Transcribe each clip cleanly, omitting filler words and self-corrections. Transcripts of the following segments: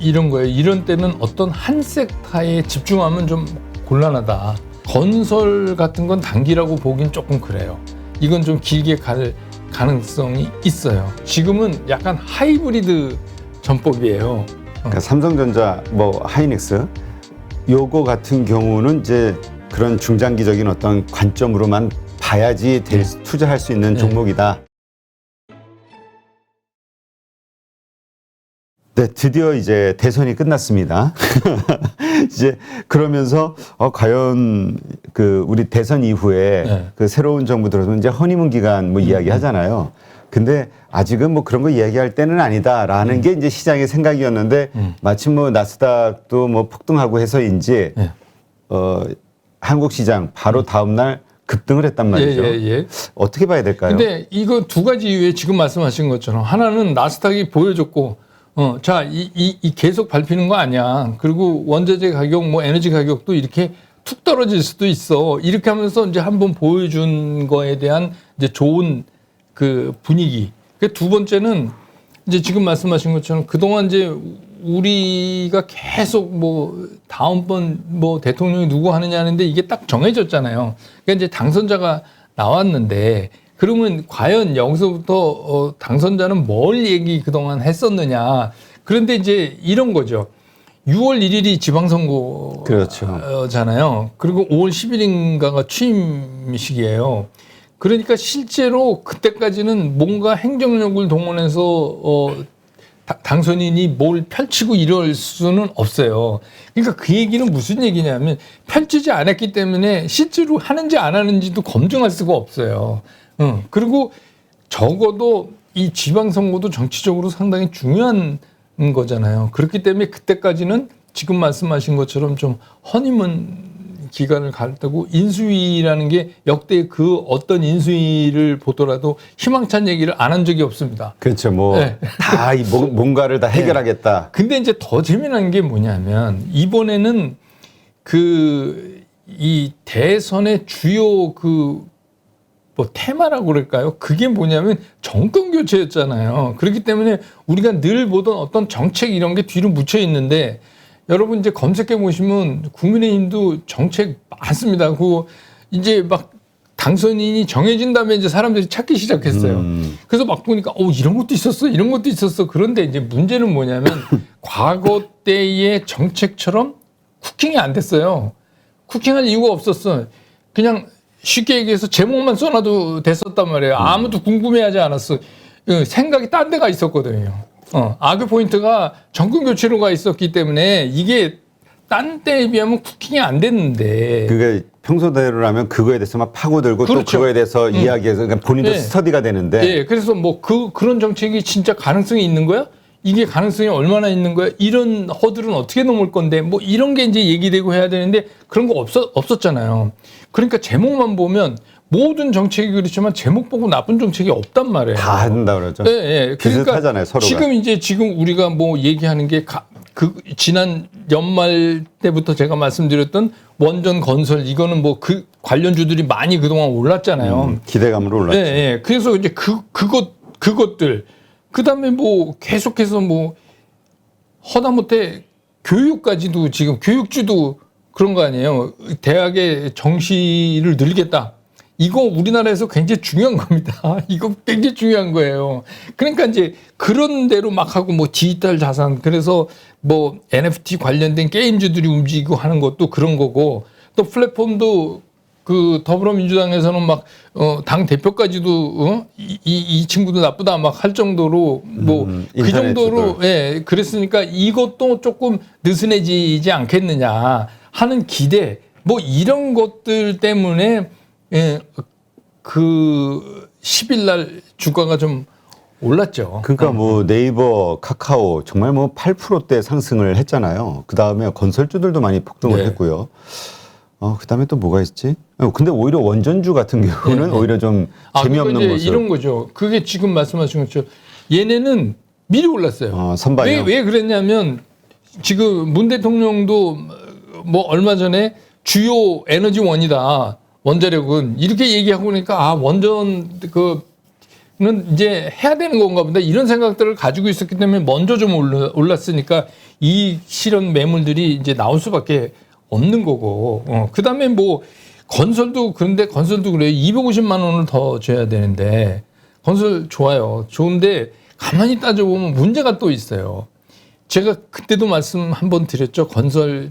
이런 거예요. 이런 때는 어떤 한 섹터에 집중하면 좀 곤란하다. 건설 같은 건 단기라고 보긴 조금 그래요. 이건 좀 길게 갈 가능성이 있어요. 지금은 약간 하이브리드 전법이에요. 그러니까 삼성전자, 뭐 하이닉스 요거 같은 경우는 이제 그런 중장기적인 어떤 관점으로만 봐야지 투자할 수 있는 종목이다. 네, 드디어 이제 대선이 끝났습니다. 이제 그러면서 과연 그 우리 대선 이후에 그 새로운 정부 들어서면 이제 허니문 기간 뭐 이야기 하잖아요. 근데 아직은 뭐 그런 거 이야기할 때는 아니다라는 게 이제 시장의 생각이었는데 마침 뭐 나스닥도 뭐 폭등하고 해서인지 한국 시장 바로 다음 날 급등을 했단 말이죠. 어떻게 봐야 될까요? 근데 이거 두 가지 이유에 지금 말씀하신 것처럼 하나는 나스닥이 보여줬고 자, 이 계속 밟히는 거 아니야. 그리고 원자재 가격, 뭐 에너지 가격도 이렇게 툭 떨어질 수도 있어. 이렇게 하면서 이제 한번 보여준 거에 대한 이제 좋은 그 분위기. 두 번째는 이제 지금 말씀하신 것처럼 그동안 이제 우리가 계속 뭐 다음번 뭐 대통령이 누구 하느냐 하는데 이게 딱 정해졌잖아요. 그러니까 이제 당선자가 나왔는데 그러면 과연 여기서부터 당선자는 뭘 얘기 그동안 했었느냐. 그런데 이제 이런 거죠. 6월 1일이 지방선거잖아요. 그렇죠. 그리고 5월 10일인가가 취임식이에요. 그러니까 실제로 그때까지는 뭔가 행정력을 동원해서 당선인이 뭘 펼치고 이럴 수는 없어요. 그러니까 그 얘기는 무슨 얘기냐면 펼치지 않았기 때문에 실제로 하는지 안 하는지도 검증할 수가 없어요. 그리고 적어도 이 지방선거도 정치적으로 상당히 중요한 거잖아요. 그렇기 때문에 그때까지는 지금 말씀하신 것처럼 좀 허니문 기간을 갈때고 인수위라는 게 역대 그 어떤 인수위를 보더라도 희망찬 얘기를 안 한 적이 없습니다. 그렇죠. 뭐 다 뭔가를 다 해결하겠다. 근데 이제 더 재미난 게 뭐냐면 이번에는 이 대선의 주요 뭐 테마라고 그럴까요? 그게 뭐냐면 정권 교체였잖아요. 그렇기 때문에 우리가 늘 보던 어떤 정책 이런 게 뒤로 묻혀 있는데 여러분 이제 검색해 보시면 국민의힘도 정책 많습니다. 그 이제 막 당선인이 정해진 다음에 이제 사람들이 찾기 시작했어요. 그래서 막 보니까 이런 것도 있었어, 이런 것도 있었어. 그런데 이제 문제는 뭐냐면 과거 때의 정책처럼 쿠킹이 안 됐어요. 쿠킹할 이유가 없었어. 그냥 쉽게 얘기해서 제목만 써놔도 됐었단 말이에요. 아무도 궁금해하지 않았어. 생각이 딴 데가 있었거든요. 악의 포인트가 정권 교체로 가 있었기 때문에 이게 딴 때에 비하면 쿠킹이 안 됐는데. 그게 평소대로라면 그거에 대해서 막 파고들고 그렇죠. 또 그거에 대해서 이야기해서 그러니까 본인도 스터디가 되는데. 그래서 뭐 그런 정책이 진짜 가능성이 있는 거야? 이게 가능성이 얼마나 있는 거야? 이런 허들은 어떻게 넘을 건데? 뭐 이런 게 이제 얘기되고 해야 되는데 그런 거 없었잖아요. 그러니까 제목만 보면 모든 정책이 그렇지만 제목 보고 나쁜 정책이 없단 말이에요. 다 한다 그러죠. 그러니까 서로가. 지금 우리가 뭐 얘기하는 게 지난 연말 때부터 제가 말씀드렸던 원전 건설 이거는 뭐 그 관련주들이 많이 그동안 올랐잖아요. 기대감으로 올랐죠. 그래서 이제 그것들 그다음에 뭐 계속해서 뭐 허다못해 교육까지도 지금 교육주도 그런 거 아니에요. 대학의 정시를 늘리겠다. 이거 우리나라에서 굉장히 중요한 겁니다. 이거 굉장히 중요한 거예요. 그러니까 이제 그런 대로 막 하고 뭐 디지털 자산 그래서 뭐 NFT 관련된 게임주들이 움직이고 하는 것도 그런 거고 또 플랫폼도 그 더불어민주당에서는 막 당 대표까지도 이 친구도 나쁘다 막 할 정도로 뭐 그 정도로 그랬으니까 이것도 조금 느슨해지지 않겠느냐 하는 기대 뭐 이런 것들 때문에 그 10일 날 주가가 좀 올랐죠. 그러니까 뭐 네이버, 카카오 정말 뭐 8%대 상승을 했잖아요. 그 다음에 건설주들도 많이 폭등을 했고요. 그 다음에 또 뭐가 있지? 근데 오히려 원전주 같은 경우는 오히려 좀 재미없는 그러니까 모습. 이런 거죠. 그게 지금 말씀하신 것처럼 얘네는 미리 올랐어요. 선반영. 왜 그랬냐면 지금 문 대통령도 뭐 얼마 전에 주요 에너지원이다. 원자력은 이렇게 얘기하고 그러니까 원전 는 이제 해야 되는 건가 보다 이런 생각들을 가지고 있었기 때문에 먼저 좀 올랐으니까 이 실현 매물들이 이제 나올 수밖에 없는 거고. 그다음에 뭐 건설도 그런데 건설도 그래요. 250만 원을 더 줘야 되는데 건설 좋아요. 좋은데 가만히 따져보면 문제가 또 있어요. 제가 그때도 말씀 한번 드렸죠. 건설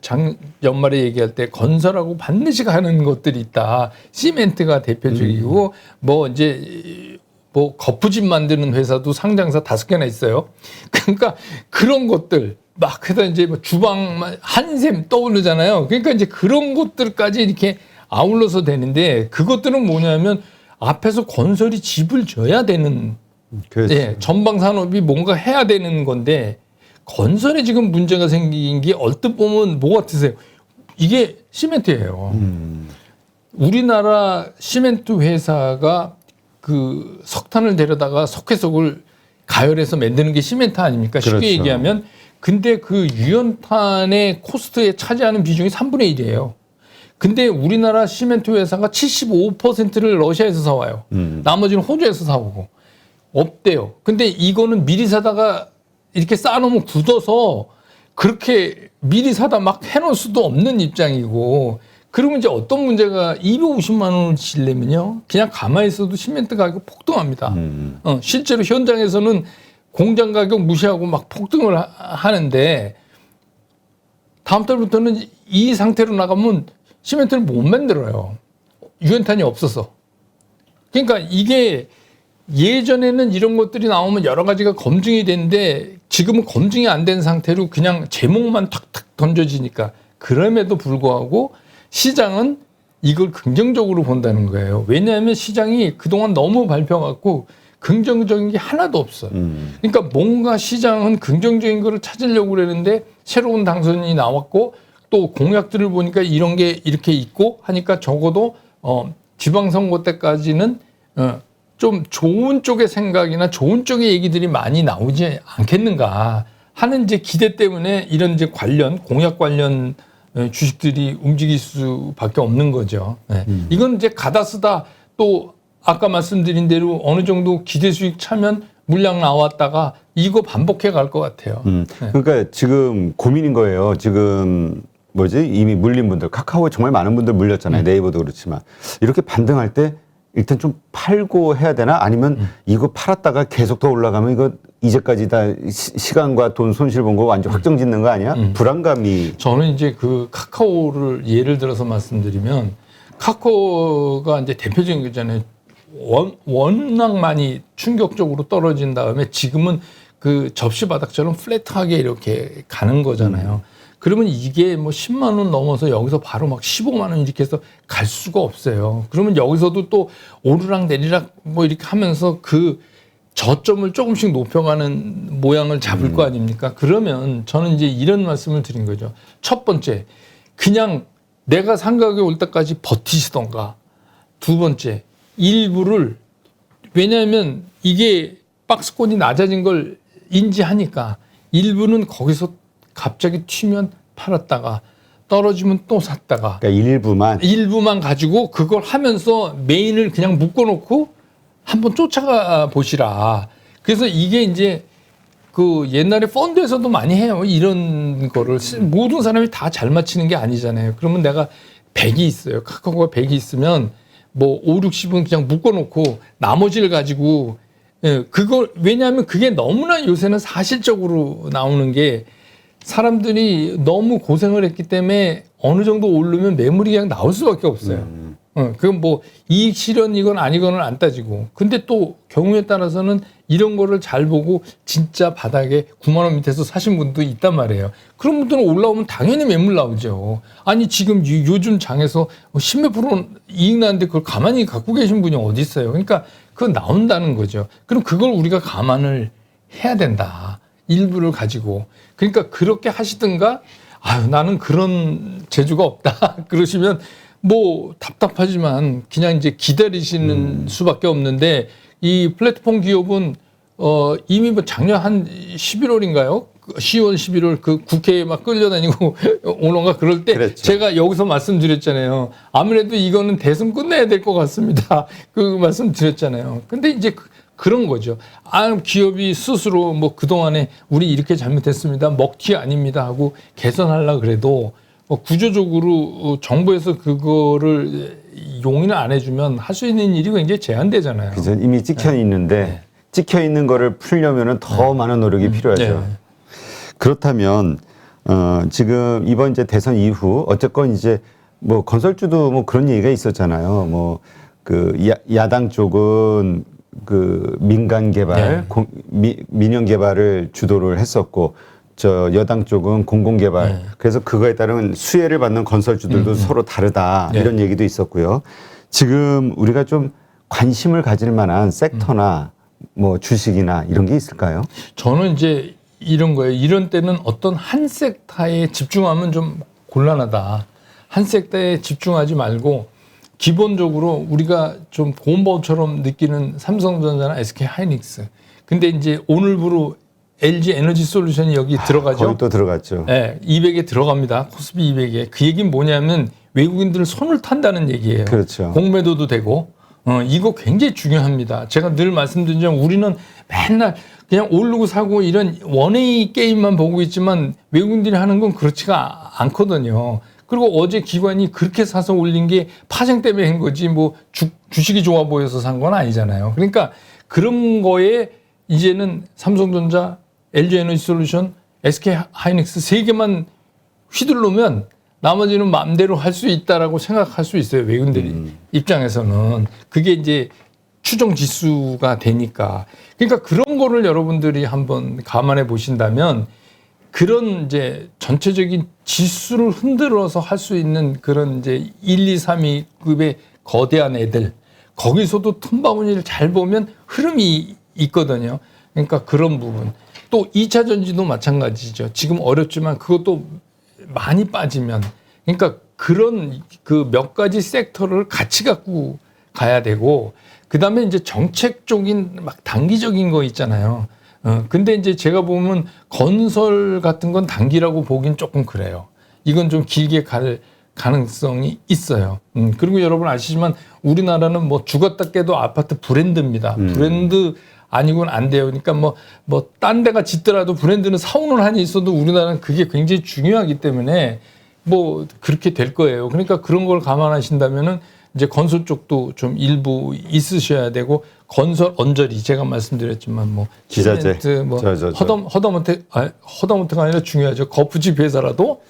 연말에 얘기할 때 건설하고 반드시 가는 것들이 있다. 시멘트가 대표적이고 뭐 이제 뭐 거푸집 만드는 회사도 상장사 5개나 있어요. 그러니까 그런 것들 막 해서 이제 뭐 주방 한샘 떠오르잖아요. 그러니까 이제 그런 것들까지 이렇게 아울러서 되는데 그것들은 뭐냐면 앞에서 건설이 집을 져야 되는 예, 전방 산업이 뭔가 해야 되는 건데 건설에 지금 문제가 생긴 게 얼뜻 보면 뭐 같으세요? 이게 시멘트예요. 우리나라 시멘트 회사가 그 석탄을 데려다가 석회석을 가열해서 만드는 게 시멘트 아닙니까? 쉽게 그렇죠. 얘기하면. 근데 그 유연탄의 코스트에 차지하는 비중이 3분의 1이에요. 근데 우리나라 시멘트 회사가 75%를 러시아에서 사와요. 나머지는 호주에서 사오고. 없대요. 근데 이거는 미리 사다가 이렇게 쌓아놓으면 굳어서 그렇게 미리 사다 막 해놓을 수도 없는 입장이고 그러면 이제 어떤 문제가 250만 원을 지려면요. 그냥 가만히 있어도 시멘트 가격 폭등합니다. 실제로 현장에서는 공장 가격 무시하고 막 폭등을 하는데 다음 달부터는 이 상태로 나가면 시멘트를 못 만들어요. 유연탄이 없어서. 그러니까 이게 예전에는 이런 것들이 나오면 여러 가지가 검증이 되는데 지금은 검증이 안 된 상태로 그냥 제목만 탁탁 던져지니까 그럼에도 불구하고 시장은 이걸 긍정적으로 본다는 거예요. 왜냐하면 시장이 그동안 너무 밟혀갖고 긍정적인 게 하나도 없어요. 그러니까 뭔가 시장은 긍정적인 거를 찾으려고 그러는데 새로운 당선인이 나왔고 또 공약들을 보니까 이런 게 이렇게 있고 하니까 적어도 지방선거 때까지는 좀 좋은 쪽의 생각이나 좋은 쪽의 얘기들이 많이 나오지 않겠는가 하는 이제 기대 때문에 이런 이제 공약 관련 주식들이 움직일 수밖에 없는 거죠. 네. 이건 이제 가다 쓰다 또 아까 말씀드린 대로 어느 정도 기대 수익 차면 물량 나왔다가 이거 반복해 갈 것 같아요. 네. 그러니까 지금 고민인 거예요. 지금 이미 물린 분들 카카오에 정말 많은 분들 물렸잖아요. 네이버도 그렇지만 이렇게 반등할 때 일단 좀 팔고 해야 되나? 아니면 이거 팔았다가 계속 더 올라가면 이거 이제까지 다 시간과 돈 손실 본 거 완전 확정 짓는 거 아니야? 불안감이. 저는 이제 그 카카오를 예를 들어서 말씀드리면 카카오가 이제 대표적인 거잖아요. 워낙 많이 충격적으로 떨어진 다음에 지금은 그 접시 바닥처럼 플랫하게 이렇게 가는 거잖아요. 그러면 이게 뭐 10만 원 넘어서 여기서 바로 막 15만 원 이렇게 해서 갈 수가 없어요. 그러면 여기서도 또 오르락 내리락 뭐 이렇게 하면서 그 저점을 조금씩 높여가는 모양을 잡을 거 아닙니까? 그러면 저는 이제 이런 말씀을 드린 거죠. 첫 번째, 그냥 내가 상가격에 올 때까지 버티시던가. 두 번째, 일부를 왜냐하면 이게 박스권이 낮아진 걸 인지하니까 일부는 거기서 갑자기 튀면 팔았다가 떨어지면 또 샀다가 그러니까 일부만 가지고 그걸 하면서 메인을 그냥 묶어놓고 한번 쫓아가 보시라. 그래서 이게 이제 그 옛날에 펀드에서도 많이 해요. 이런 거를 모든 사람이 다 잘 맞히는 게 아니잖아요. 그러면 내가 100이 있어요. 카카오가 100이 있으면 뭐 5, 60은 그냥 묶어놓고 나머지를 가지고 그걸 왜냐하면 그게 너무나 요새는 사실적으로 나오는 게 사람들이 너무 고생을 했기 때문에 어느 정도 오르면 매물이 그냥 나올 수밖에 없어요. 그건 뭐 이익 실현이건 아니건을 안 따지고. 근데 또 경우에 따라서는 이런 거를 잘 보고 진짜 바닥에 9만 원 밑에서 사신 분도 있단 말이에요. 그런 분들은 올라오면 당연히 매물 나오죠. 아니 지금 요즘 장에서 10몇 프로 이익 나는데 그걸 가만히 갖고 계신 분이 어디 있어요. 그러니까 그건 나온다는 거죠. 그럼 그걸 우리가 감안을 해야 된다. 일부를 가지고. 그러니까 그렇게 하시든가 아유 나는 그런 재주가 없다. 그러시면 뭐 답답하지만 그냥 이제 기다리시는 수밖에 없는데 이 플랫폼 기업은 이미 뭐 작년 한 11월인가요? 10월, 11월 그 국회에 막 끌려다니고 오는가 그럴 때 그랬죠. 제가 여기서 말씀드렸잖아요. 아무래도 이거는 대선 끝내야 될 것 같습니다. 그 말씀 드렸잖아요. 근데 이제 그런 거죠. 기업이 스스로 뭐 그동안에 우리 이렇게 잘못했습니다. 먹튀 아닙니다 하고 개선하려고 그래도 구조적으로 정부에서 그거를 용인을 안 해주면 할 수 있는 일이 굉장히 제한되잖아요. 그죠. 이미 찍혀 있는데 찍혀 있는 거를 풀려면은 더 많은 노력이 필요하죠. 네. 그렇다면 지금 이번 이제 대선 이후 어쨌건 이제 뭐 건설주도 뭐 그런 얘기가 있었잖아요. 뭐 그 야당 쪽은 그 민간 개발, 민영 개발을 주도를 했었고 저 여당 쪽은 공공 개발. 그래서 그거에 따른 수혜를 받는 건설주들도 서로 다르다 이런 얘기도 있었고요. 지금 우리가 좀 관심을 가질 만한 섹터나 뭐 주식이나 이런 게 있을까요? 저는 이제 이런 거예요. 이런 때는 어떤 한 섹터에 집중하면 좀 곤란하다. 한 섹터에 집중하지 말고 기본적으로 우리가 좀 고음보처럼 느끼는 삼성전자나 SK하이닉스. 근데 이제 오늘부로 LG 에너지 솔루션이 여기 들어가죠. 거기 또 들어갔죠. 네, 200에 들어갑니다. 코스피 200에. 그 얘기는 뭐냐면 외국인들 손을 탄다는 얘기예요. 그렇죠. 공매도도 되고. 이거 굉장히 중요합니다. 제가 늘 말씀드리지만 우리는 맨날 그냥 오르고 사고 이런 원웨이 게임만 보고 있지만 외국인들이 하는 건 그렇지가 않거든요. 그리고 어제 기관이 그렇게 사서 올린 게 파생 때문에 한 거지 뭐 주식이 좋아 보여서 산 건 아니잖아요. 그러니까 그런 거에 이제는 삼성전자, LG에너지솔루션, SK하이닉스 세 개만 휘둘르면 나머지는 마음대로 할 수 있다라고 생각할 수 있어요. 외국인들 입장에서는. 그게 이제 추정 지수가 되니까. 그러니까 그런 거를 여러분들이 한번 감안해 보신다면 그런 이제 전체적인 지수를 흔들어서 할 수 있는 그런 이제 1, 2, 3위급의 거대한 애들 거기서도 틈바구니를 잘 보면 흐름이 있거든요. 그러니까 그런 부분. 또 2차 전지도 마찬가지죠. 지금 어렵지만 그것도 많이 빠지면 그러니까 그런 그 몇 가지 섹터를 같이 갖고 가야 되고 그다음에 이제 정책적인 막 단기적인 거 있잖아요. 근데 이제 제가 보면 건설 같은 건 단기라고 보긴 조금 그래요. 이건 좀 길게 갈 가능성이 있어요. 그리고 여러분 아시지만 우리나라는 뭐 죽었다 깨도 아파트 브랜드입니다. 브랜드 아니고는 안 돼요. 그러니까 뭐 딴 데가 짓더라도 브랜드는 사오는 한이 있어도 우리나라는 그게 굉장히 중요하기 때문에 뭐 그렇게 될 거예요. 그러니까 그런 걸 감안하신다면은 이제 건설 쪽도 좀 일부 있으셔야 되고 건설 언저리 제가 말씀드렸지만 뭐 기자재 시멘트 뭐 허다못해가 아니라 중요하죠. 거푸집 회사라도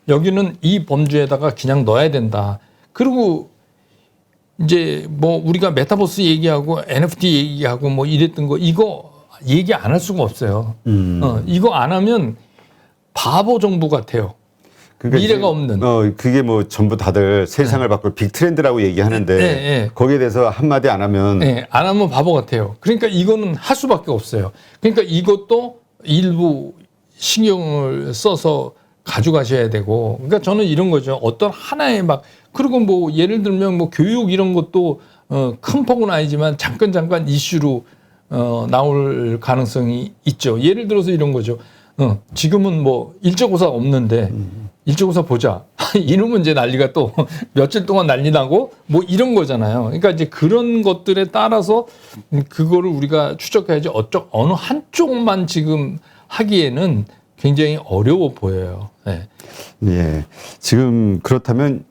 여기는 이 범주에다가 그냥 넣어야 된다. 그리고 이제 뭐 우리가 메타버스 얘기하고 NFT 얘기하고 뭐 이랬던 거 이거 얘기 안 할 수가 없어요. 이거 안 하면 바보 정부 같아요. 그러니까 미래가 없는. 그게 뭐 전부 다들 세상을 바꿀 빅트렌드라고 얘기하는데 거기에 대해서 한마디 안 하면 안 하면 바보 같아요. 그러니까 이거는 할 수밖에 없어요. 그러니까 이것도 일부 신경을 써서 가져가셔야 되고 그러니까 저는 이런 거죠. 어떤 하나의 막 그리고 뭐 예를 들면 뭐 교육 이런 것도 큰 폭은 아니지만 잠깐 이슈로 나올 가능성이 있죠. 예를 들어서 이런 거죠. 지금은 뭐 일제고사 없는데 일제고사 보자. 이놈은 이제 난리가 또 며칠 동안 난리 나고 뭐 이런 거잖아요. 그러니까 이제 그런 것들에 따라서 그거를 우리가 추적해야지 어느 한쪽만 지금 하기에는 굉장히 어려워 보여요. 네. 예. 지금 그렇다면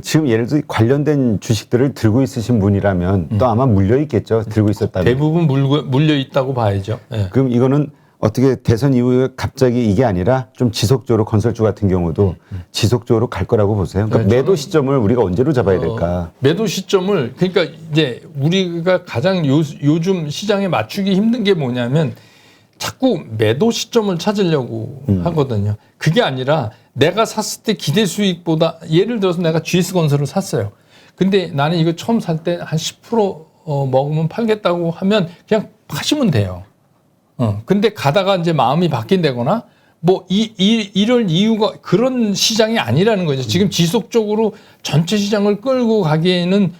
지금 예를 들어 관련된 주식들을 들고 있으신 분이라면 또 아마 물려 있겠죠. 들고 있었다면. 대부분 물려 있다고 봐야죠. 네. 그럼 이거는 어떻게 대선 이후에 갑자기 이게 아니라 좀 지속적으로 건설주 같은 경우도 지속적으로 갈 거라고 보세요. 그러니까 네, 매도 시점을 우리가 언제로 잡아야 될까? 매도 시점을 그러니까 이제 우리가 가장 요즘 시장에 맞추기 힘든 게 뭐냐면 자꾸 매도 시점을 찾으려고 하거든요. 그게 아니라 내가 샀을 때 기대 수익보다 예를 들어서 내가 GS건설을 샀어요. 근데 나는 이거 처음 살 때 한 10% 먹으면 팔겠다고 하면 그냥 파시면 돼요. 근데 가다가 이제 마음이 바뀐다거나 뭐 이럴 이유가 그런 시장이 아니라는 거죠. 지금 지속적으로 전체 시장을 끌고 가기에는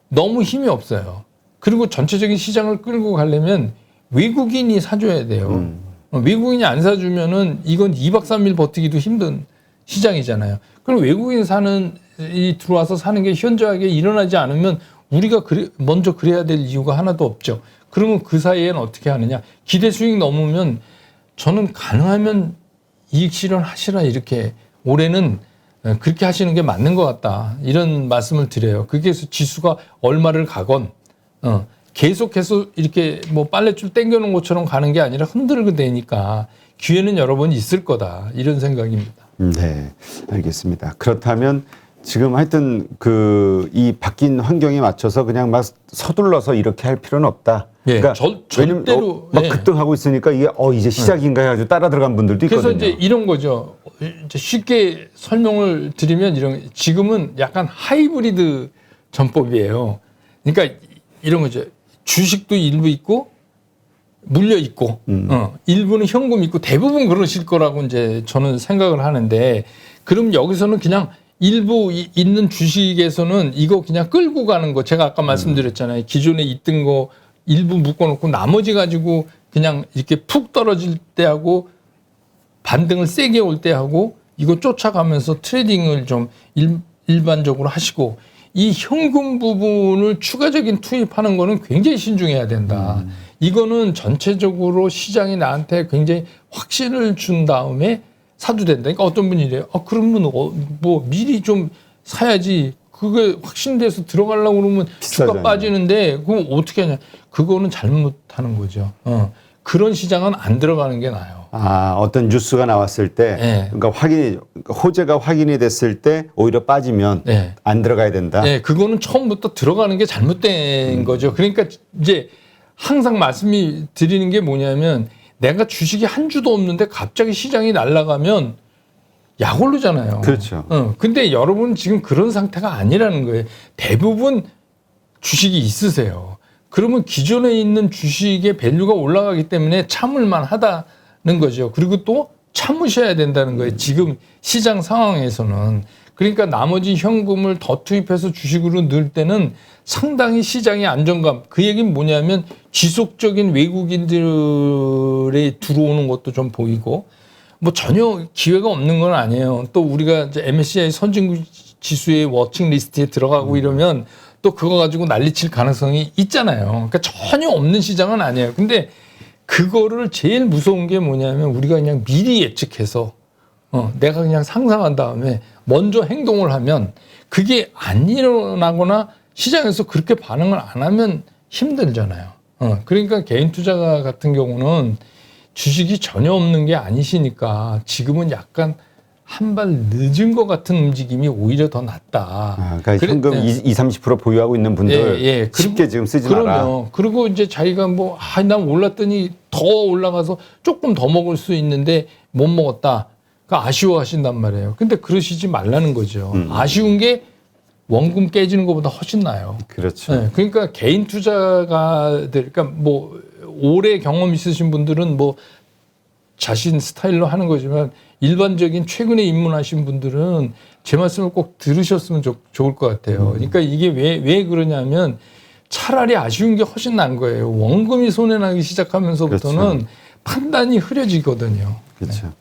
너무 힘이 없어요. 그리고 전체적인 시장을 끌고 가려면 외국인이 사줘야 돼요. 외국인이 안 사주면은 이건 2박 3일 버티기도 힘든 시장이잖아요. 그럼 외국인 들어와서 사는 게 현저하게 일어나지 않으면 우리가 먼저 그래야 될 이유가 하나도 없죠. 그러면 그 사이에는 어떻게 하느냐? 기대 수익 넘으면 저는 가능하면 이익 실현하시라 이렇게 올해는 그렇게 하시는 게 맞는 것 같다. 이런 말씀을 드려요. 그게 지수가 얼마를 가건 계속해서 이렇게 뭐 빨랫줄 당겨놓은 것처럼 가는 게 아니라 흔들고 되니까 기회는 여러 번 있을 거다. 이런 생각입니다. 네, 알겠습니다. 그렇다면 지금 하여튼 이 바뀐 환경에 맞춰서 그냥 막 서둘러서 이렇게 할 필요는 없다. 예, 그러니까 왜냐면 절대로 막 예. 급등하고 있으니까 이게 이제 시작인가 해가지고 따라 들어간 분들도 있거든요. 그래서 이제 이런 거죠. 이제 쉽게 설명을 드리면 지금은 약간 하이브리드 전법이에요. 그러니까 이런 거죠. 주식도 일부 있고 물려 있고 일부는 현금 있고 대부분 그러실 거라고 이제 저는 생각을 하는데 그럼 여기서는 그냥 일부 있는 주식에서는 이거 그냥 끌고 가는 거 제가 아까 말씀드렸잖아요. 기존에 있던 거 일부 묶어놓고 나머지 가지고 그냥 이렇게 푹 떨어질 때 하고 반등을 세게 올 때 하고 이거 쫓아가면서 트레이딩을 좀 일반적으로 하시고 이 현금 부분을 추가적인 투입하는 거는 굉장히 신중해야 된다. 이거는 전체적으로 시장이 나한테 굉장히 확신을 준 다음에 사도 된다. 그러니까 어떤 분이 이래요. 그러면 뭐 미리 좀 사야지. 그게 확신돼서 들어가려고 그러면 비싸잖아요. 주가 빠지는데 그럼 어떻게 하냐. 그거는 잘못하는 거죠. 그런 시장은 안 들어가는 게 나아요. 어떤 뉴스가 나왔을 때, 네. 그러니까 호재가 확인이 됐을 때 오히려 빠지면 네. 안 들어가야 된다. 네, 그거는 처음부터 들어가는 게 잘못된 거죠. 그러니까 이제 항상 말씀이 드리는 게 뭐냐면 내가 주식이 한 주도 없는데 갑자기 시장이 날아가면 약 오르잖아요. 그렇죠. 근데 여러분 지금 그런 상태가 아니라는 거예요. 대부분 주식이 있으세요. 그러면 기존에 있는 주식의 밸류가 올라가기 때문에 참을만 하다는 거죠. 그리고 또 참으셔야 된다는 거예요. 지금 시장 상황에서는. 그러니까 나머지 현금을 더 투입해서 주식으로 넣을 때는 상당히 시장의 안정감. 그 얘기는 뭐냐면 지속적인 외국인들이 들어오는 것도 좀 보이고 뭐 전혀 기회가 없는 건 아니에요. 또 우리가 이제 MSCI 선진국 지수의 워칭 리스트에 들어가고 이러면 또 그거 가지고 난리칠 가능성이 있잖아요. 그러니까 전혀 없는 시장은 아니에요. 근데 그거를 제일 무서운 게 뭐냐면 우리가 그냥 미리 예측해서 내가 그냥 상상한 다음에 먼저 행동을 하면 그게 안 일어나거나 시장에서 그렇게 반응을 안 하면 힘들잖아요. 그러니까 개인 투자가 같은 경우는 주식이 전혀 없는 게 아니시니까 지금은 약간 한 발 늦은 것 같은 움직임이 오히려 더 낫다. 그러니까 현금 20-30% 보유하고 있는 분들 쉽게 지금 쓰지 마라. 그리고 이제 자기가 난 올랐더니 더 올라가서 조금 더 먹을 수 있는데 못 먹었다. 그러니까 아쉬워하신단 말이에요. 근데 그러시지 말라는 거죠. 아쉬운 게 원금 깨지는 것보다 훨씬 나아요. 그렇죠. 네, 그러니까 개인 투자가들, 그러니까 오래 경험 있으신 분들은 자신 스타일로 하는 거지만 일반적인 최근에 입문하신 분들은 제 말씀을 꼭 들으셨으면 좋을 것 같아요. 그러니까 이게 왜 그러냐면 차라리 아쉬운 게 훨씬 난 거예요. 원금이 손해나기 시작하면서부터는 그렇죠. 판단이 흐려지거든요. 그렇죠.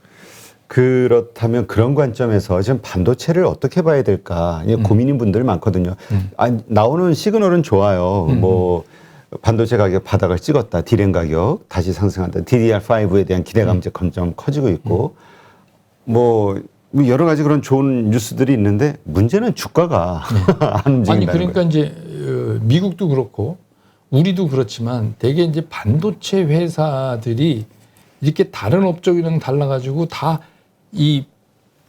그렇다면 그런 관점에서 지금 반도체를 어떻게 봐야 될까 고민인 분들 많거든요. 나오는 시그널은 좋아요. 반도체 가격 바닥을 찍었다. 디램 가격 다시 상승한다. DDR5에 대한 기대감이 점점 커지고 있고 여러 가지 그런 좋은 뉴스들이 있는데 문제는 주가가 안 움직인다는 그러니까 거예요. 이제 미국도 그렇고 우리도 그렇지만 대개 이제 반도체 회사들이 이렇게 다른 업종이랑 달라가지고 다 이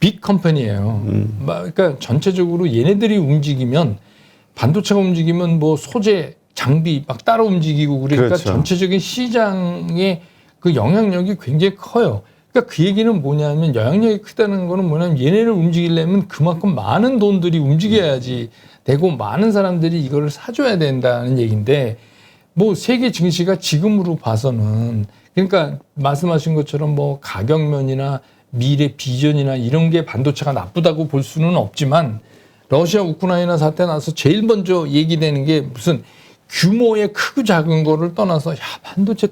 빅 컴퍼니예요. 그러니까 전체적으로 얘네들이 움직이면 반도체가 움직이면 소재 장비 막 따라 움직이고 그러니까 그렇죠. 전체적인 시장의 그 영향력이 굉장히 커요. 그러니까 그 얘기는 뭐냐면 영향력이 크다는 거는 뭐냐면 얘네를 움직이려면 그만큼 많은 돈들이 움직여야지 되고 많은 사람들이 이거를 사줘야 된다는 얘기인데 세계 증시가 지금으로 봐서는 그러니까 말씀하신 것처럼 가격면이나 미래 비전이나 이런 게 반도체가 나쁘다고 볼 수는 없지만 러시아 우크라이나 사태 나서 제일 먼저 얘기되는 게 무슨 규모의 크고 작은 거를 떠나서 반도체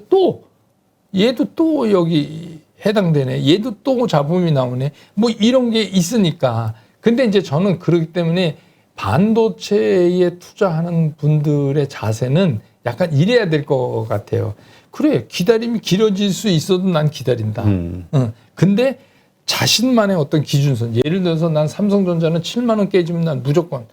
얘도 또 여기 해당되네. 얘도 또 잡음이 나오네. 이런 게 있으니까. 근데 이제 저는 그렇기 때문에 반도체에 투자하는 분들의 자세는 약간 이래야 될 것 같아요. 그래, 기다림이 길어질 수 있어도 난 기다린다. 근데 자신만의 어떤 기준선, 예를 들어서 난 삼성전자는 7만 원 깨지면 난 무조건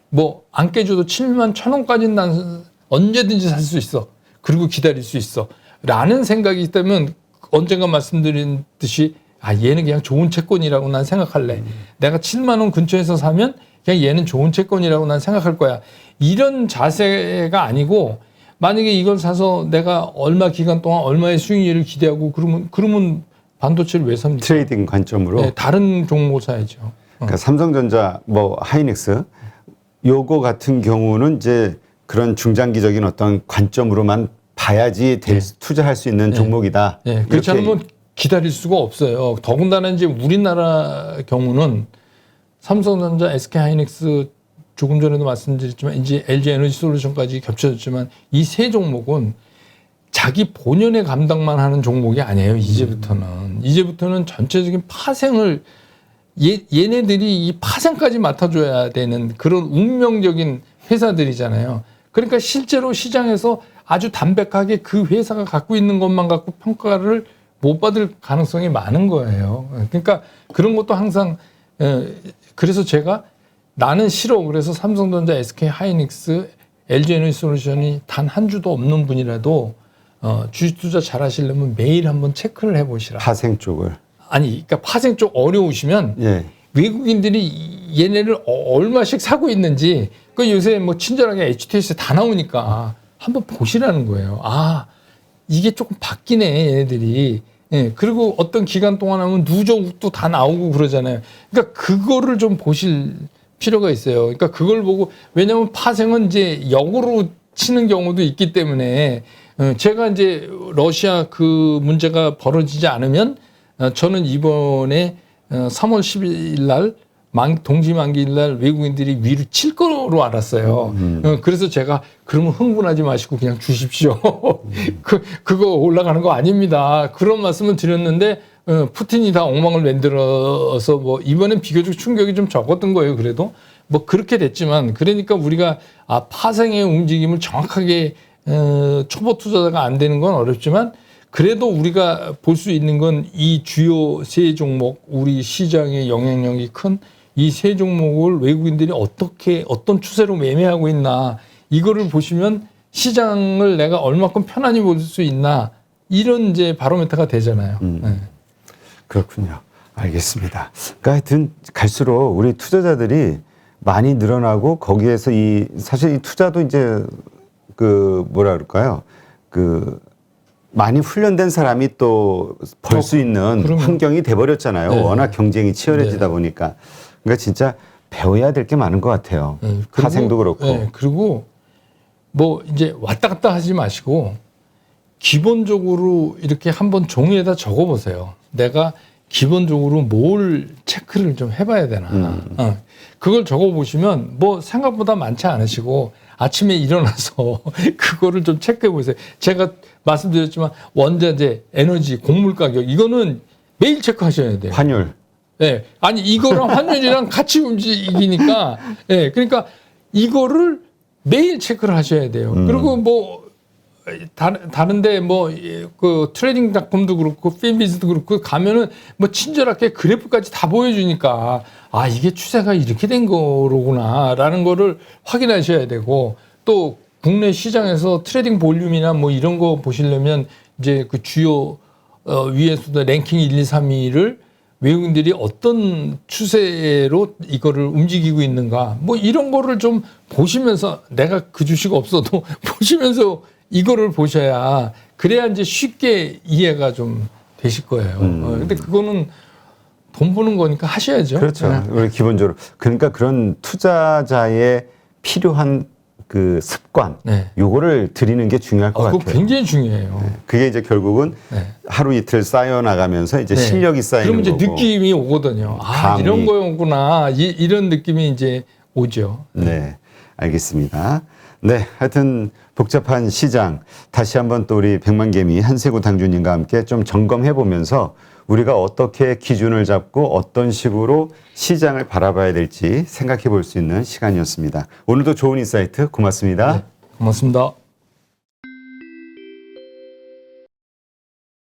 뭐 안 깨져도 7만 1,000원까지는 난 언제든지 살 수 있어. 그리고 기다릴 수 있어. 라는 생각이 있다면 언젠가 말씀드린 듯이 얘는 그냥 좋은 채권이라고 난 생각할래. 내가 7만 원 근처에서 사면 그냥 얘는 좋은 채권이라고 난 생각할 거야. 이런 자세가 아니고 만약에 이걸 사서 내가 얼마 기간 동안 얼마의 수익률을 기대하고 그러면 반도체를 왜 삽니까? 트레이딩 관점으로. 네, 다른 종목 사야죠. 그러니까 삼성전자, 뭐 하이닉스 요거 같은 경우는 이제 그런 중장기적인 어떤 관점으로만 봐야지 투자할 수 있는 종목이다. 네, 그렇지 않으면 기다릴 수가 없어요. 더군다나 이제 우리나라 경우는 삼성전자, SK하이닉스 조금 전에도 말씀드렸지만 이제 LG에너지솔루션까지 겹쳐졌지만 이 세 종목은 자기 본연의 감당만 하는 종목이 아니에요. 이제부터는 전체적인 파생을 얘네들이 이 파생까지 맡아줘야 되는 그런 운명적인 회사들이잖아요. 그러니까 실제로 시장에서 아주 담백하게 그 회사가 갖고 있는 것만 갖고 평가를 못 받을 가능성이 많은 거예요. 그러니까 그런 것도 항상 그래서 제가 나는 싫어. 그래서 삼성전자, SK하이닉스, LG에너지솔루션이 단 한 주도 없는 분이라도 주식 투자 잘 하시려면 매일 한번 체크를 해보시라. 파생 쪽을. 아니, 그러니까 파생 쪽 어려우시면 예. 외국인들이 얘네를 얼마씩 사고 있는지 그 요새 뭐 친절하게 HTS에 다 나오니까 한번 보시라는 거예요. 이게 조금 바뀌네 얘네들이. 예, 그리고 어떤 기간 동안 하면 누적도 다 나오고 그러잖아요. 그러니까 그거를 좀 보실 필요가 있어요. 그러니까 그걸 보고 왜냐하면 파생은 이제 역으로 치는 경우도 있기 때문에 제가 이제 러시아 그 문제가 벌어지지 않으면 저는 이번에 3월 10일 날 동지 만기일 날 외국인들이 위로 칠 거로 알았어요. 그래서 제가 그러면 흥분하지 마시고 그냥 주십시오. 그거 올라가는 거 아닙니다. 그런 말씀을 드렸는데 푸틴이 다 엉망을 만들어서 뭐 이번엔 비교적 충격이 좀 적었던 거예요. 그래도 뭐 그렇게 됐지만 그러니까 우리가 파생의 움직임을 정확하게 초보 투자자가 안 되는 건 어렵지만 그래도 우리가 볼 수 있는 건 이 주요 세 종목 우리 시장의 영향력이 큰 이 세 종목을 외국인들이 어떤 추세로 매매하고 있나 이거를 보시면 시장을 내가 얼마큼 편안히 볼 수 있나 이런 이제 바로메터가 되잖아요. 네. 그렇군요. 알겠습니다. 그러니까 하여튼 갈수록 우리 투자자들이 많이 늘어나고 거기에서 사실 이 투자도 이제 뭐라 그럴까요? 많이 훈련된 사람이 또 벌 수 있는 그럼요. 환경이 돼버렸잖아요. 네. 워낙 경쟁이 치열해지다 보니까. 그러니까 진짜 배워야 될 게 많은 것 같아요. 파생도 그렇고. 네, 그리고 뭐 이제 왔다 갔다 하지 마시고 기본적으로 이렇게 한번 종이에다 적어보세요. 내가 기본적으로 뭘 체크를 좀 해봐야 되나. 그걸 적어보시면 뭐 생각보다 많지 않으시고 아침에 일어나서 그거를 좀 체크해 보세요. 제가 말씀드렸지만 원자재, 에너지, 곡물 가격 이거는 매일 체크하셔야 돼요. 환율. 네. 아니 이거랑 환율이랑 같이 움직이니까 그러니까 이거를 매일 체크를 하셔야 돼요. 그리고 뭐 다른데 뭐 그 트레이딩 닷컴도 그렇고 핀비즈도 그렇고 가면은 뭐 친절하게 그래프까지 다 보여주니까 이게 추세가 이렇게 된 거로구나라는 거를 확인하셔야 되고 또 국내 시장에서 트레이딩 볼륨이나 뭐 이런 거 보시려면 이제 그 주요 위에서도 랭킹 1, 2, 3위를 외국인들이 어떤 추세로 이거를 움직이고 있는가 뭐 이런 거를 좀 보시면서 내가 그 주식 없어도 보시면서 이거를 보셔야 그래야 이제 쉽게 이해가 좀 되실 거예요. 근데 그거는 돈 버는 거니까 하셔야죠. 그렇죠. 우리 기본적으로. 그러니까 그런 투자자의 필요한 그 습관, 요거를 들이는 게 중요할 것 같아요. 그거 굉장히 중요해요. 그게 이제 결국은 하루 이틀 쌓여 나가면서 이제 실력이 쌓이는 거고. 그러면 이제 느낌이 오거든요. 감이. 이런 거였구나. 이런 느낌이 이제 오죠. 네, 알겠습니다. 네, 하여튼 복잡한 시장 다시 한번 또 우리 백만개미 한세구 당주님과 함께 좀 점검해 보면서 우리가 어떻게 기준을 잡고 어떤 식으로 시장을 바라봐야 될지 생각해 볼 수 있는 시간이었습니다. 오늘도 좋은 인사이트 고맙습니다. 고맙습니다.